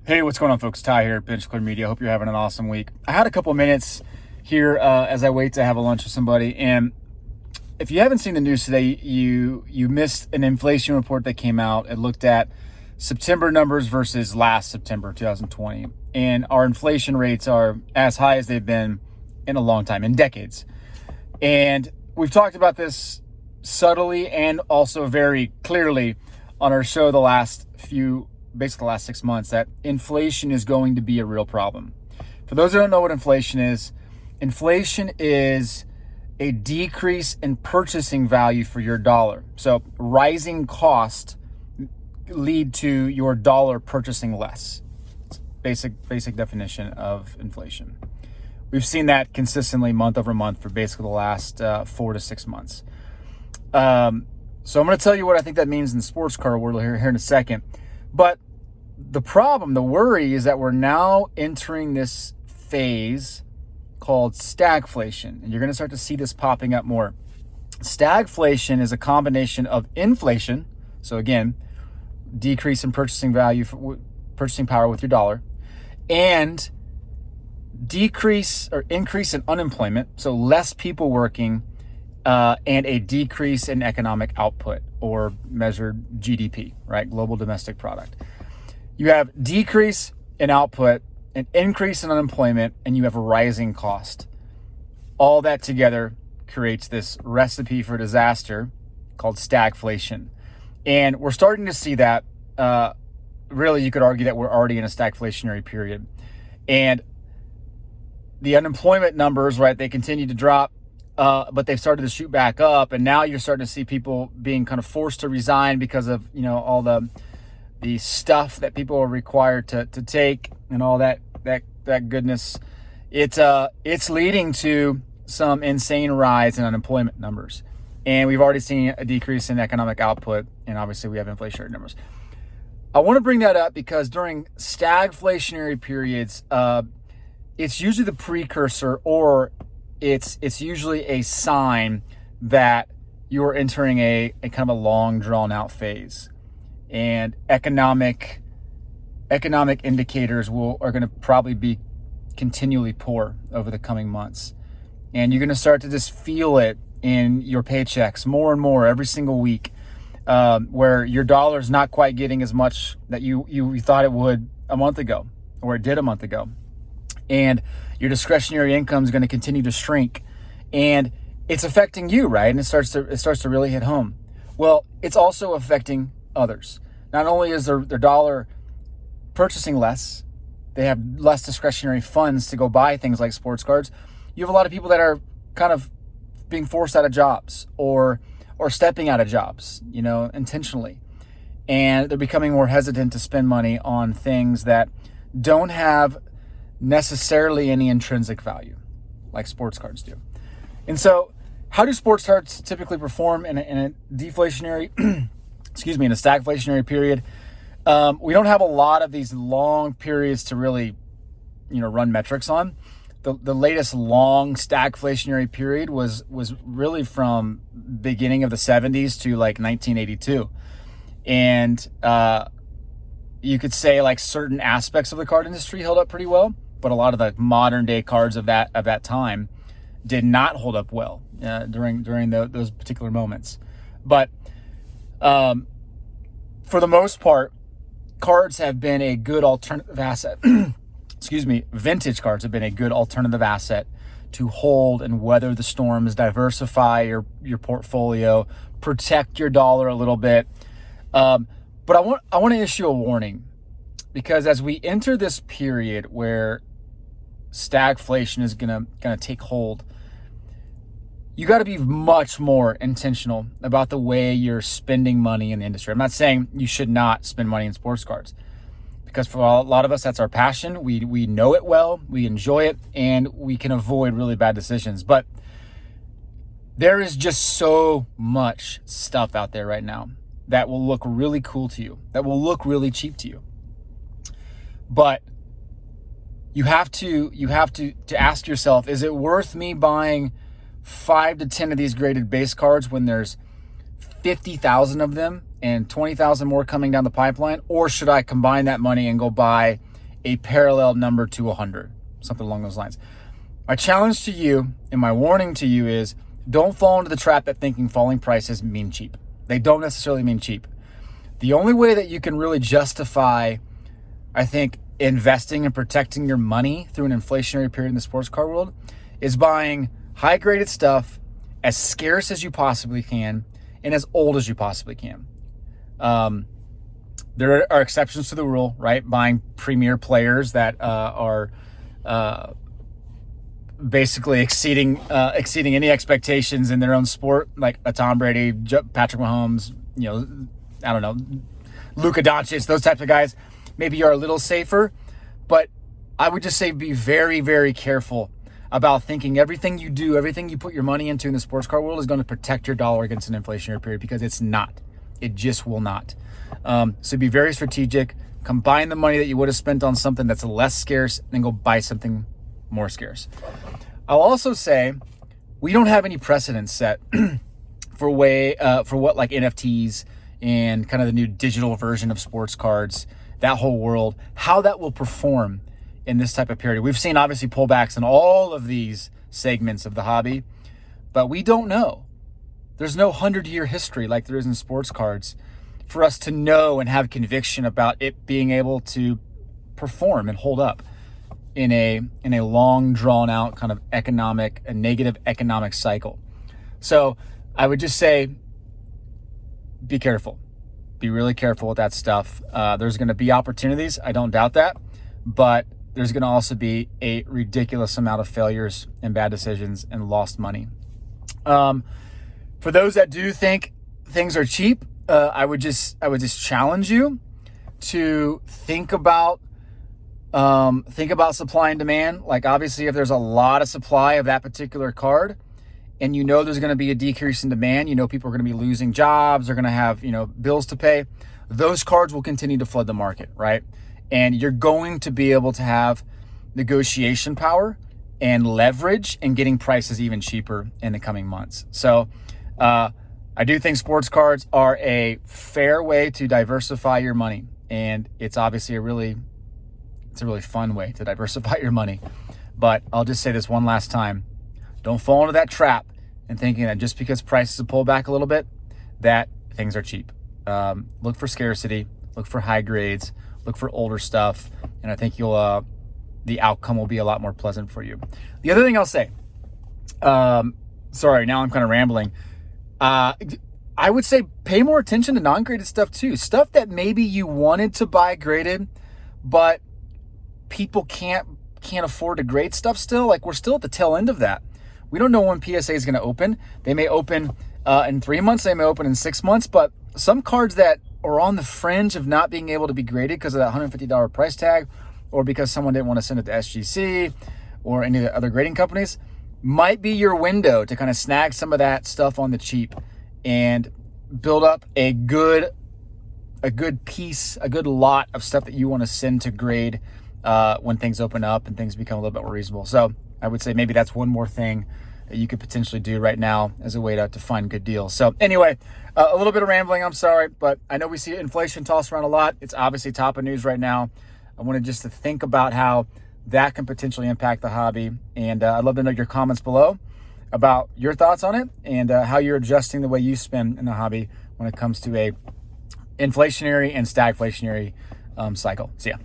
Hey, what's going on, folks? Ty here at Bench Clear Media. Hope you're having an awesome week. I had a couple minutes here as I wait to have a lunch with somebody. And if you haven't seen the news today, you missed an inflation report that came out. It looked at September numbers versus last September 2020. And our inflation rates are as high as they've been in a long time, in decades. And we've talked about this subtly and also very clearly on our show basically the last 6 months, that inflation is going to be a real problem. For those who don't know what inflation is a decrease in purchasing value for your dollar. So rising costs lead to your dollar purchasing less. It's basic definition of inflation. We've seen that consistently month over month for basically the last 4 to 6 months. So I'm going to tell you what I think that means in the sports car world here in a second. But the worry is that we're now entering this phase called stagflation. And you're going to start to see this popping up more. Stagflation is a combination of inflation. So again, decrease in purchasing power with your dollar, and decrease or increase in unemployment. So less people working, and a decrease in economic output, or measured GDP, right? Global domestic product. You have decrease in output, an increase in unemployment, and you have a rising cost. All that together creates this recipe for disaster called stagflation. And we're starting to see that, really you could argue that we're already in a stagflationary period. And the unemployment numbers, right, they continue to drop. But they've started to shoot back up, and now you're starting to see people being kind of forced to resign because of, all the stuff that people are required to take and all that goodness. It's leading to some insane rise in unemployment numbers, and we've already seen a decrease in economic output, and obviously we have inflationary numbers. I want to bring that up because during stagflationary periods, it's usually the precursor, or it's usually a sign that you're entering a kind of a long drawn out phase, and economic indicators are going to probably be continually poor over the coming months, and you're going to start to just feel it in your paychecks more and more every single week, where your dollar's not quite getting as much that you thought it would a month ago, or it did a month ago. And your discretionary income is going to continue to shrink, and it's affecting you, right? And it starts to really hit home. Well, it's also affecting others. Not only is their dollar purchasing less, they have less discretionary funds to go buy things like sports cards. You have a lot of people that are kind of being forced out of jobs or stepping out of jobs, intentionally. And they're becoming more hesitant to spend money on things that don't have necessarily any intrinsic value like sports cards do. And so how do sports cards typically perform in a deflationary, in a stagflationary period? We don't have a lot of these long periods to really, run metrics on. The latest long stagflationary period was really from beginning of the 70s to like 1982. And you could say like certain aspects of the card industry held up pretty well, but a lot of the modern day cards of that time did not hold up well during those particular moments. But for the most part, cards have been a good alternative asset. Vintage cards have been a good alternative asset to hold and weather the storms, diversify your portfolio, protect your dollar a little bit. But I want to issue a warning, because as we enter this period where stagflation is gonna take hold, you got to be much more intentional about the way you're spending money in the industry. I'm not saying you should not spend money in sports cards, because for a lot of us, that's our passion. We know it well, we enjoy it, and we can avoid really bad decisions. But there is just so much stuff out there right now that will look really cool to you, that will look really cheap to you. But you have to ask yourself, is it worth me buying 5 to 10 of these graded base cards when there's 50,000 of them and 20,000 more coming down the pipeline? Or should I combine that money and go buy a parallel number to 100, something along those lines. My challenge to you and my warning to you is don't fall into the trap that thinking falling prices mean cheap. They don't necessarily mean cheap. The only way that you can really justify, I think, investing and protecting your money through an inflationary period in the sports car world is buying high-graded stuff as scarce as you possibly can and as old as you possibly can. There are exceptions to the rule, right? Buying premier players that are basically exceeding any expectations in their own sport, like a Tom Brady, Patrick Mahomes, I don't know, Luka Doncic, those types of guys. Maybe you're a little safer, but I would just say be very, very careful about thinking everything you do, everything you put your money into in the sports car world is going to protect your dollar against an inflationary period, because it's not. It just will not. So be very strategic. Combine the money that you would have spent on something that's less scarce and go buy something more scarce. I'll also say we don't have any precedents set for what like NFTs and kind of the new digital version of sports cards, that whole world, how that will perform in this type of period. We've seen obviously pullbacks in all of these segments of the hobby, but we don't know. There's no 100-year history like there is in sports cards for us to know and have conviction about it being able to perform and hold up in a long drawn out kind of a negative economic cycle. So I would just say, be careful. Be really careful with that stuff. There's going to be opportunities. I don't doubt that. But there's going to also be a ridiculous amount of failures and bad decisions and lost money. For those that do think things are cheap, I would just challenge you to think about supply and demand. Like, obviously, if there's a lot of supply of that particular card, and there's going to be a decrease in demand, people are going to be losing jobs, they're going to have, bills to pay, those cards will continue to flood the market, right? And you're going to be able to have negotiation power and leverage and getting prices even cheaper in the coming months. So I do think sports cards are a fair way to diversify your money. And it's obviously a really fun way to diversify your money. But I'll just say this one last time. Don't fall into that trap and thinking that just because prices have pulled back a little bit, that things are cheap. Look for scarcity, look for high grades, look for older stuff, and I think the outcome will be a lot more pleasant for you. The other thing I'll say, sorry, now I'm kind of rambling. I would say pay more attention to non-graded stuff too. Stuff that maybe you wanted to buy graded, but people can't afford to grade stuff still. Like, we're still at the tail end of that. We don't know when PSA is going to open. They may open in 3 months. They may open in 6 months. But some cards that are on the fringe of not being able to be graded because of that $150 price tag, or because someone didn't want to send it to SGC or any of the other grading companies, might be your window to kind of snag some of that stuff on the cheap and build up a good lot of stuff that you want to send to grade when things open up and things become a little bit more reasonable. So I would say maybe that's one more thing that you could potentially do right now as a way to find good deals. So anyway, a little bit of rambling, I'm sorry, but I know we see inflation tossed around a lot. It's obviously top of news right now. I wanted just to think about how that can potentially impact the hobby. And I'd love to know your comments below about your thoughts on it and how you're adjusting the way you spend in the hobby when it comes to a inflationary and stagflationary cycle. See ya.